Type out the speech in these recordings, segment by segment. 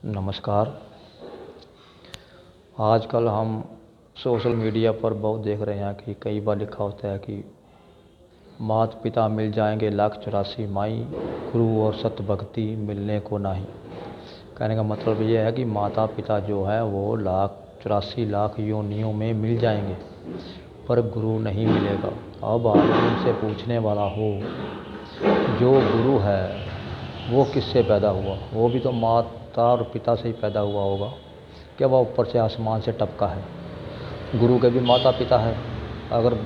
नमस्कार। आजकल हम सोशल मीडिया पर बहुत देख रहे हैं कि कई बार लिखा होता है कि माता पिता मिल जाएंगे लाख 84 माई, गुरु और सत भक्ति मिलने को नहीं। कहने का मतलब ये है कि माता पिता जो है वो 84 लाख योनियों में मिल जाएंगे, पर गुरु नहीं मिलेगा। अब आदमी उनसे पूछने वाला हो, जो गुरु है वो किससे पैदा हुआ? वो भी तो माता और पिता से ही पैदा हुआ होगा। क्या वह ऊपर से आसमान से टपका है? गुरु के भी माता पिता है। अगर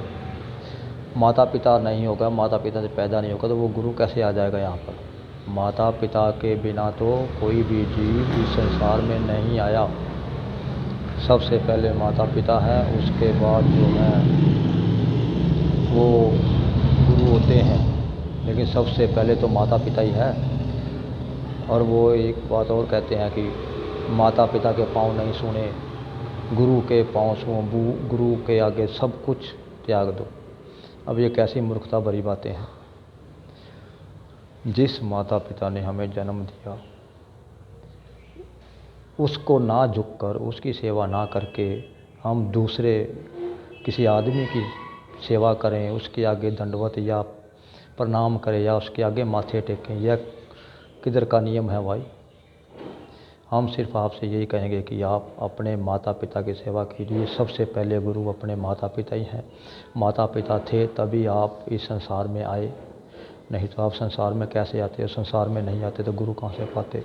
माता पिता नहीं होगा, माता पिता से पैदा नहीं होगा, तो वो गुरु कैसे आ जाएगा यहाँ पर? माता पिता के बिना तो कोई भी जीव इस संसार में नहीं आया। सबसे पहले माता पिता है, उसके बाद जो है वो गुरु होते हैं, लेकिन सबसे पहले तो माता पिता ही है। और वो एक बात और कहते हैं कि माता पिता के पाँव नहीं छूने, गुरु के पाँव छूओ, गुरु के आगे सब कुछ त्याग दो। अब ये कैसी मूर्खता भरी बातें हैं। जिस माता पिता ने हमें जन्म दिया, उसको ना झुककर, उसकी सेवा ना करके हम दूसरे किसी आदमी की सेवा करें, उसके आगे दंडवत या प्रणाम करें या उसके आगे माथे टेकें, यह किधर का नियम है भाई? हम सिर्फ आपसे यही कहेंगे कि आप अपने माता पिता की सेवा कीजिए। सबसे पहले गुरु अपने माता पिता ही हैं। माता पिता थे तभी आप इस संसार में आए, नहीं तो आप संसार में कैसे आते? संसार में नहीं आते तो गुरु कहाँ से पाते?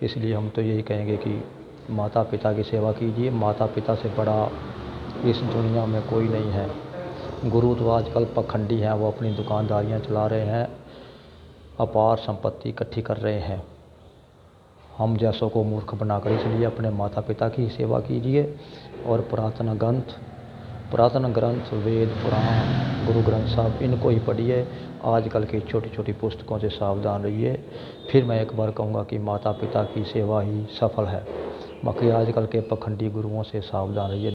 इसलिए हम तो यही कहेंगे कि माता पिता की सेवा कीजिए। माता पिता से बड़ा इस दुनिया में कोई नहीं है। गुरु तो आजकल पखंडी हैं, वो अपनी दुकानदारियां चला रहे हैं, अपार संपत्ति इकट्ठी कर रहे हैं। हम जैसों को मूर्ख बनाकर, इसलिए अपने माता पिता की सेवा कीजिए। और पुरातन ग्रंथ वेद पुराण गुरु ग्रंथ साहब, इनको ही पढ़िए। आजकल की छोटी छोटी पुस्तकों से सावधान रहिए। फिर मैं एक बार कहूँगा कि माता पिता की सेवा ही सफल है। बाकी आजकल के पखंडी गुरुओं से सावधान रहिए।